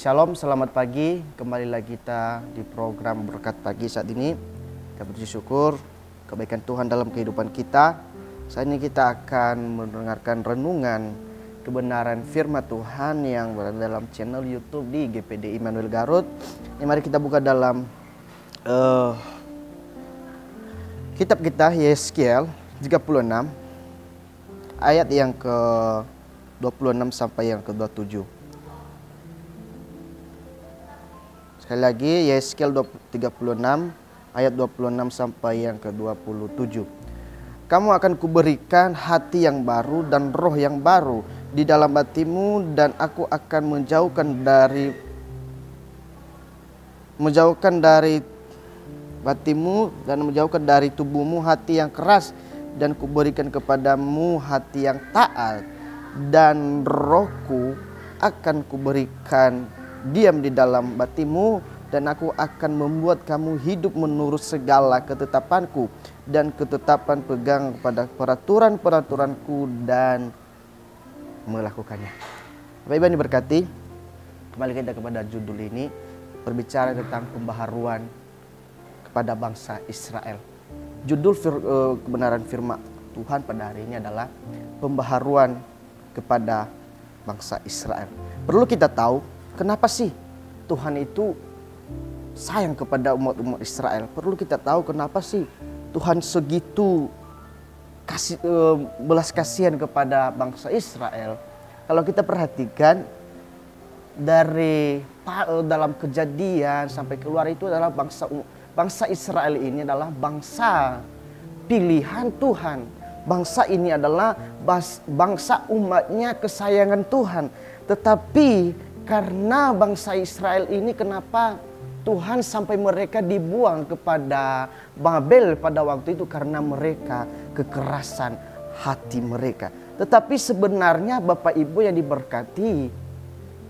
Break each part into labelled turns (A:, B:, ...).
A: Shalom, selamat pagi. Kembali lagi kita di program Berkat Pagi saat ini. Kita bersyukur kebaikan Tuhan dalam kehidupan kita. Saat ini kita akan mendengarkan renungan kebenaran firman Tuhan yang berada dalam channel YouTube di GPD Immanuel Garut. Mari kita buka dalam kitab kita Yeskiel 36 ayat yang ke-26 sampai yang ke-27. Sekali lagi Yeskiel 36 ayat 26 sampai yang ke-27. Kamu akan kuberikan hati yang baru dan roh yang baru di dalam hatimu, dan aku akan menjauhkan dari hatimu dan menjauhkan dari tubuhmu hati yang keras, dan kuberikan kepadamu hati yang taat, dan rohku akan kuberikan diam di dalam hatimu, dan aku akan membuat kamu hidup menurut segala ketetapanku dan ketetapan pegang pada peraturan-peraturanku dan melakukannya. Bapak Ibu yang diberkati, kembali kita kepada judul ini, berbicara tentang pembaharuan kepada bangsa Israel. Judul kebenaran firman Tuhan pada hari ini adalah pembaharuan kepada bangsa Israel. Perlu kita tahu kenapa sih Tuhan itu sayang kepada umat-umat Israel. Perlu kita tahu kenapa sih Tuhan segitu belas kasihan kepada bangsa Israel. Kalau kita perhatikan dari dalam Kejadian sampai keluar, itu adalah bangsa Israel ini adalah bangsa pilihan Tuhan. Bangsa ini adalah bangsa umatnya kesayangan Tuhan. Tetapi karena bangsa Israel ini, kenapa Tuhan sampai mereka dibuang kepada Babel pada waktu itu? Karena mereka kekerasan hati mereka. Tetapi sebenarnya Bapak Ibu yang diberkati,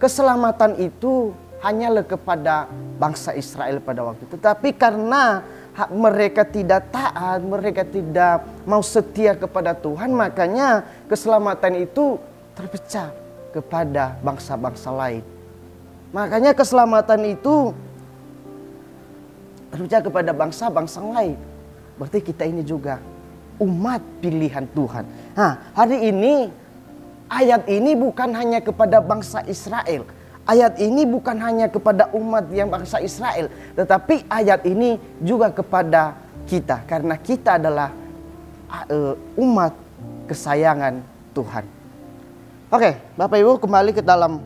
A: keselamatan itu hanyalah kepada bangsa Israel pada waktu itu. Tetapi karena mereka tidak taat, mereka tidak mau setia kepada Tuhan, makanya keselamatan itu terpecah kepada bangsa-bangsa lain. Makanya keselamatan itu terpecah kepada bangsa-bangsa lain. Berarti kita ini juga umat pilihan Tuhan. Nah, hari ini ayat ini bukan hanya kepada bangsa Israel. Ayat ini bukan hanya kepada umat yang bangsa Israel, tetapi ayat ini juga kepada kita, karena kita adalah umat kesayangan Tuhan. Oke, Bapak Ibu, kembali ke dalam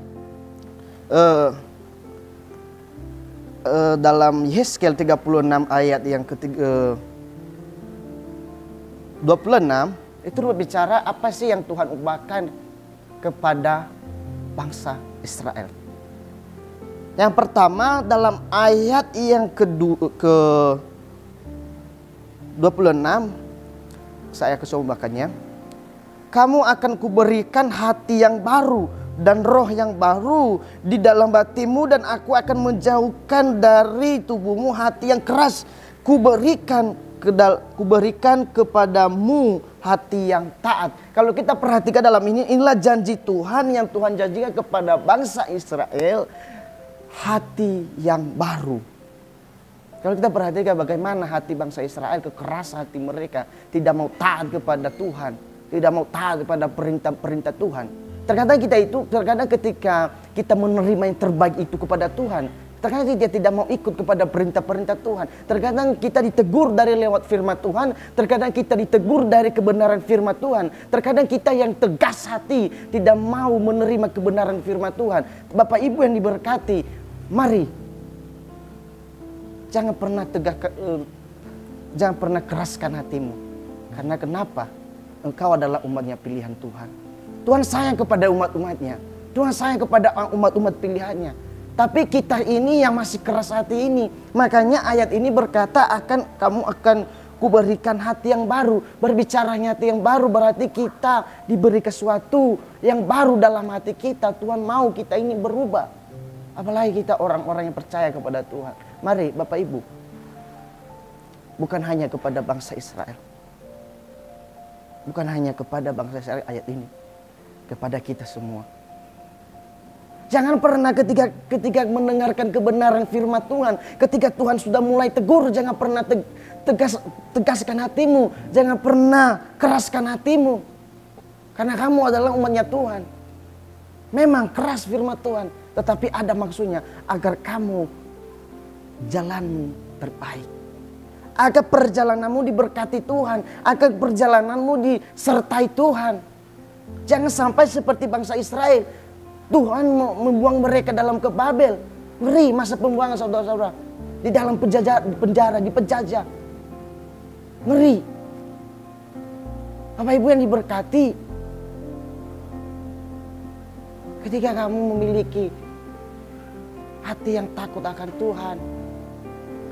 A: Yeskiel 36 ayat yang ke-26. Itu berbicara apa sih yang Tuhan ubahkan kepada bangsa Israel. Yang pertama, dalam ayat yang ke-26, saya kesobakannya. Kamu akan kuberikan hati yang baru dan roh yang baru di dalam hatimu, dan aku akan menjauhkan dari tubuhmu hati yang keras. Kuberikan kepadamu hati yang taat. Kalau kita perhatikan dalam ini, inilah janji Tuhan yang Tuhan janjikan kepada bangsa Israel, hati yang baru. Kalau kita perhatikan bagaimana hati bangsa Israel, kekeras hati mereka, tidak mau taat kepada Tuhan, tidak mau taat kepada perintah-perintah Tuhan. Terkadang ketika kita menerima yang terbaik itu kepada Tuhan, terkadang kita tidak mau ikut kepada perintah-perintah Tuhan. Terkadang kita ditegur dari lewat firman Tuhan, terkadang kita ditegur dari kebenaran firman Tuhan. Terkadang kita yang tegas hati, tidak mau menerima kebenaran firman Tuhan. Bapak Ibu yang diberkati, mari jangan pernah keraskan hatimu. Karena kenapa? Engkau adalah umatnya pilihan Tuhan. Tuhan sayang kepada umat-umatnya. Tuhan sayang kepada umat-umat pilihannya. Tapi kita ini yang masih keras hati ini. Makanya ayat ini berkata kamu akan kuberikan hati yang baru. Berbicaranya hati yang baru berarti kita diberi sesuatu yang baru dalam hati kita. Tuhan mau kita ini berubah. Apalagi kita orang-orang yang percaya kepada Tuhan. Mari Bapak Ibu, bukan hanya kepada bangsa Israel, bukan hanya kepada bangsa Israel ayat ini, kepada kita semua. Jangan pernah ketika mendengarkan kebenaran firman Tuhan, ketika Tuhan sudah mulai tegur, jangan pernah tegaskan hatimu, jangan pernah keraskan hatimu. Karena kamu adalah umatnya Tuhan. Memang keras firman Tuhan, tetapi ada maksudnya agar kamu jalanmu terbaik. Agar perjalananmu diberkati Tuhan, agar perjalananmu disertai Tuhan. Jangan sampai seperti bangsa Israel. Tuhan mau membuang mereka dalam ke Babel. Ngeri masa pembuangan saudara-saudara. Di dalam penjara, dipejajah. Ngeri. Bapak Ibu yang diberkati. Ketika kamu memiliki hati yang takut akan Tuhan.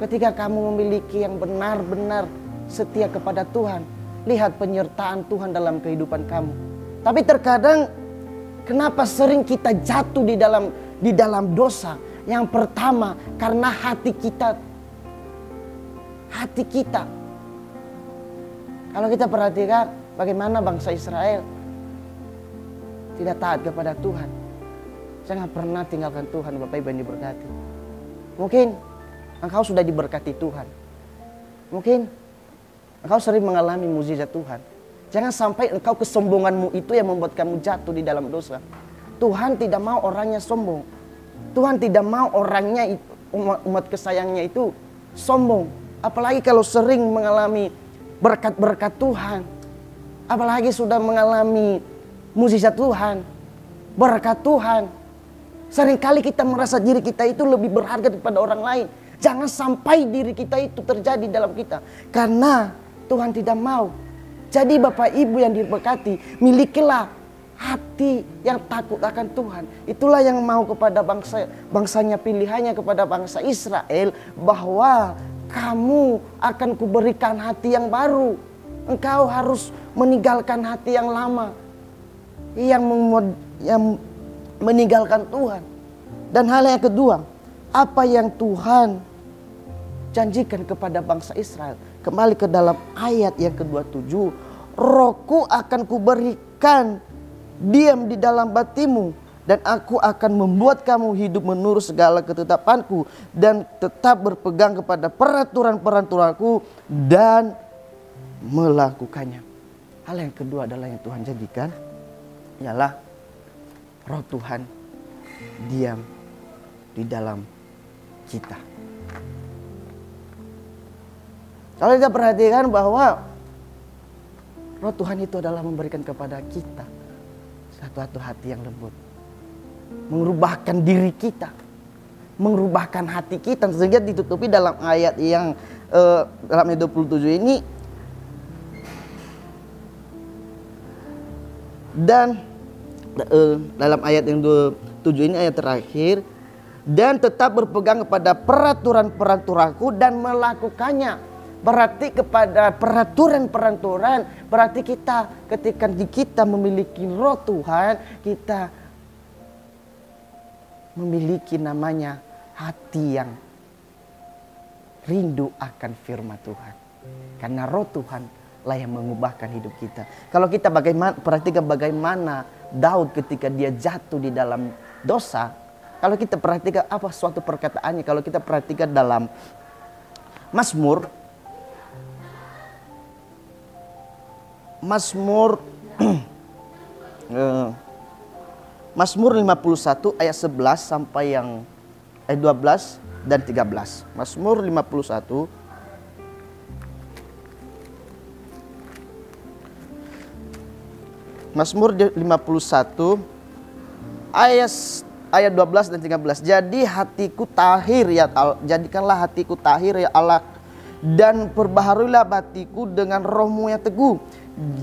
A: Ketika kamu memiliki yang benar-benar setia kepada Tuhan. Lihat penyertaan Tuhan dalam kehidupan kamu. Tapi terkadang kenapa sering kita jatuh di dalam dosa? Yang pertama, karena hati kita. Kalau kita perhatikan bagaimana bangsa Israel tidak taat kepada Tuhan. Jangan pernah tinggalkan Tuhan, Bapak Ibu yang diberkati. Mungkin engkau sudah diberkati Tuhan. Mungkin engkau sering mengalami mukjizat Tuhan. Jangan sampai engkau kesombonganmu itu yang membuat kamu jatuh di dalam dosa. Tuhan tidak mau orangnya sombong. Tuhan tidak mau orangnya itu, umat kesayangnya itu sombong. Apalagi kalau sering mengalami berkat-berkat Tuhan. Apalagi sudah mengalami mukjizat Tuhan, berkat Tuhan. Seringkali kita merasa diri kita itu lebih berharga daripada orang lain. Jangan sampai diri kita itu terjadi dalam kita. Karena Tuhan tidak mau. Jadi Bapak Ibu yang diberkati, milikilah hati yang takut akan Tuhan. Itulah yang mau kepada bangsanya pilihannya kepada bangsa Israel. Bahwa kamu akan kuberikan hati yang baru. Engkau harus meninggalkan hati yang lama. Yang meninggalkan Tuhan. Dan hal yang kedua, apa yang Tuhan janjikan kepada bangsa Israel. Kembali ke dalam ayat yang ke-27. Rohku akan kuberikan diam di dalam batimu. Dan aku akan membuat kamu hidup menurut segala ketetapanku. Dan tetap berpegang kepada peraturan-peraturanku. Dan melakukannya. Hal yang kedua adalah yang Tuhan janjikan. Ialah roh Tuhan diam di dalam kita. Kalau kita perhatikan bahwa roh Tuhan itu adalah memberikan kepada kita satu hati yang lembut. Merubahkan diri kita. Merubahkan hati kita. Sehingga ditutupi dalam ayat yang dalam ayat 27 ini. Dan dalam ayat yang 27 ini ayat terakhir. Dan tetap berpegang kepada peraturan-peraturanku dan melakukannya. Berarti kepada peraturan-peraturan, berarti kita ketika kita memiliki roh Tuhan, kita memiliki namanya hati yang rindu akan firman Tuhan. Karena roh Tuhan lah yang mengubahkan hidup kita. Kalau kita perhatikan bagaimana Daud ketika dia jatuh di dalam dosa, kalau kita perhatikan apa suatu perkataannya, kalau kita perhatikan dalam Mazmur 51 ayat 11 sampai yang ayat 12 dan 13. Mazmur 51 ayat 12 dan 13. Jadi hatiku tahir ya Allah, jadikanlah hatiku tahir ya Allah, dan perbaharuilah batiku dengan rohmu yang teguh.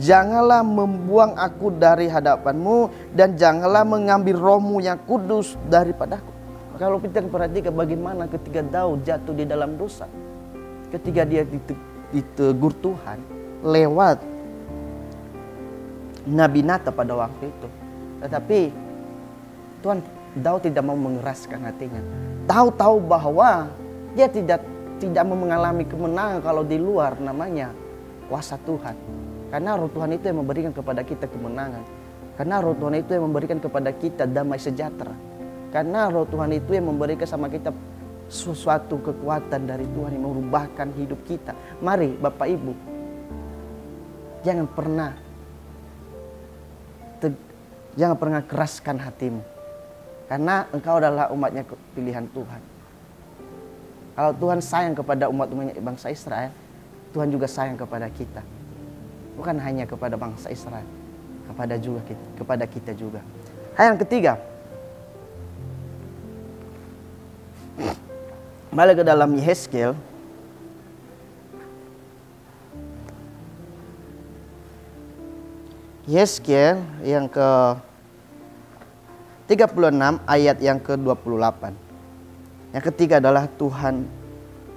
A: Janganlah membuang aku dari hadapanmu, dan janganlah mengambil rohmu yang kudus daripadaku. Kalau kita perhatikan bagaimana ketika Daud jatuh di dalam dosa, ketika dia ditegur Tuhan lewat Nabi Natan pada waktu itu, tetapi Daud tidak mau mengeraskan hatinya. Tahu bahwa dia tidak mengalami kemenangan kalau di luar namanya kuasa Tuhan. Karena roh Tuhan itu yang memberikan kepada kita kemenangan. Karena roh Tuhan itu yang memberikan kepada kita damai sejahtera. Karena roh Tuhan itu yang memberikan sama kita sesuatu kekuatan dari Tuhan yang merubahkan hidup kita. Mari Bapak Ibu, jangan pernah keraskan hatimu. Karena engkau adalah umatnya pilihan Tuhan. Kalau Tuhan sayang kepada umat-umatnya bangsa Israel, Tuhan juga sayang kepada kita. Bukan hanya kepada bangsa Israel, kepada kita juga. Hal yang ketiga, balik ke dalam Yehezkiel. Yehezkiel yang ke 36 ayat yang ke-28. Yang ketiga adalah Tuhan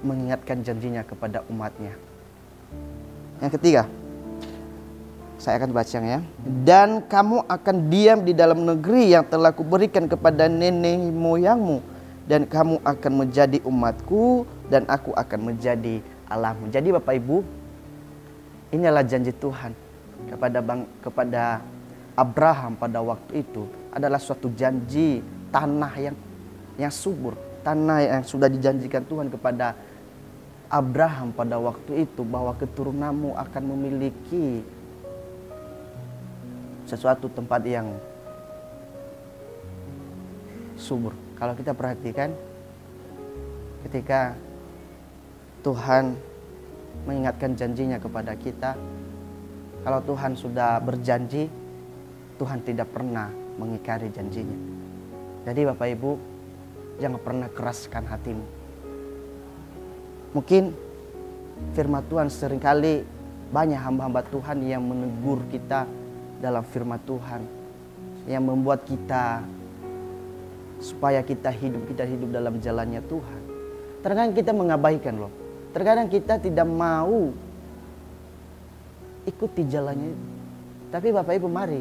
A: mengingatkan janjinya kepada umatnya. Yang ketiga, saya akan bacanya. Dan kamu akan diam di dalam negeri yang telah kuberikan kepada nenek moyangmu, dan kamu akan menjadi umatku, dan aku akan menjadi Allahmu. Jadi Bapak Ibu, inilah janji Tuhan kepada Abraham pada waktu itu. Adalah suatu janji tanah yang subur, tanah yang sudah dijanjikan Tuhan kepada Abraham pada waktu itu, bahwa keturunanmu akan memiliki sesuatu tempat yang subur. Kalau kita perhatikan, ketika Tuhan mengingatkan janjinya kepada kita, kalau Tuhan sudah berjanji, Tuhan tidak pernah mengingkari janjinya. Jadi Bapak Ibu, jangan pernah keraskan hatimu. Mungkin firman Tuhan seringkali banyak hamba-hamba Tuhan yang menegur kita dalam firman Tuhan, yang membuat kita supaya kita hidup dalam jalannya Tuhan. Terkadang kita mengabaikan loh. Terkadang kita tidak mau ikuti jalannya. Tapi Bapak Ibu, mari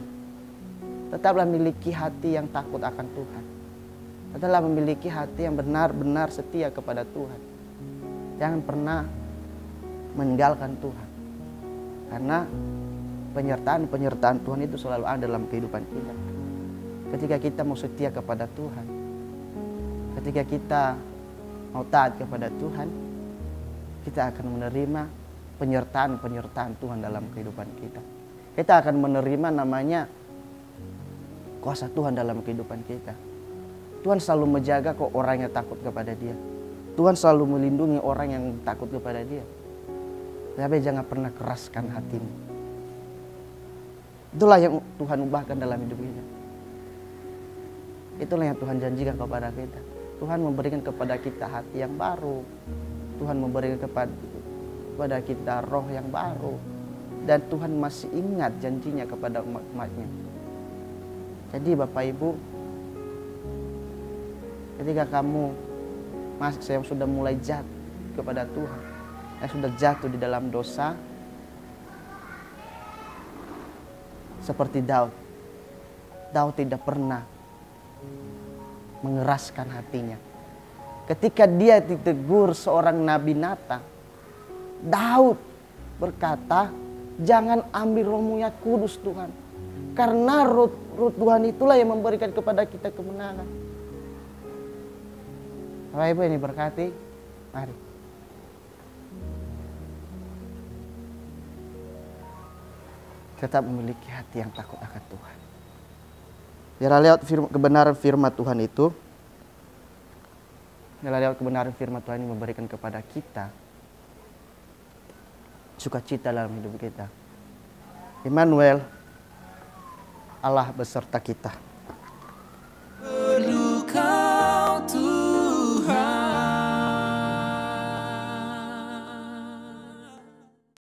A: tetaplah memiliki hati yang takut akan Tuhan. Tetaplah memiliki hati yang benar-benar setia kepada Tuhan. Jangan pernah meninggalkan Tuhan. Karena penyertaan Tuhan itu selalu ada dalam kehidupan kita. Ketika kita mau setia kepada Tuhan, ketika kita mau taat kepada Tuhan, kita akan menerima penyertaan Tuhan dalam kehidupan kita. Kita akan menerima namanya kuasa Tuhan dalam kehidupan kita. Tuhan selalu menjaga kok orang yang takut kepada Dia. Tuhan selalu melindungi orang yang takut kepada Dia. Tapi jangan pernah keraskan hatimu. Itulah yang Tuhan ubahkan dalam hidup kita. Itulah yang Tuhan janjikan kepada kita. Tuhan memberikan kepada kita hati yang baru. Tuhan memberikan kepada kita roh yang baru. Dan Tuhan masih ingat janjinya kepada umat-umatnya. Jadi Bapak Ibu, ketika kamu yang sudah mulai jatuh kepada Tuhan, yang sudah jatuh di dalam dosa, seperti Daud tidak pernah mengeraskan hatinya. Ketika dia ditegur seorang Nabi Natan, Daud berkata, jangan ambil rohmu yang kudus Tuhan. Karena roh Tuhan itulah yang memberikan kepada kita kemenangan. Bapak Ibu ini berkati, mari. Tetap memiliki hati yang takut akan Tuhan. Biarlah lewat kebenaran firman Tuhan itu, biarlah lewat kebenaran firman Tuhan ini memberikan kepada kita sukacita dalam hidup kita. Immanuel, Allah beserta kita.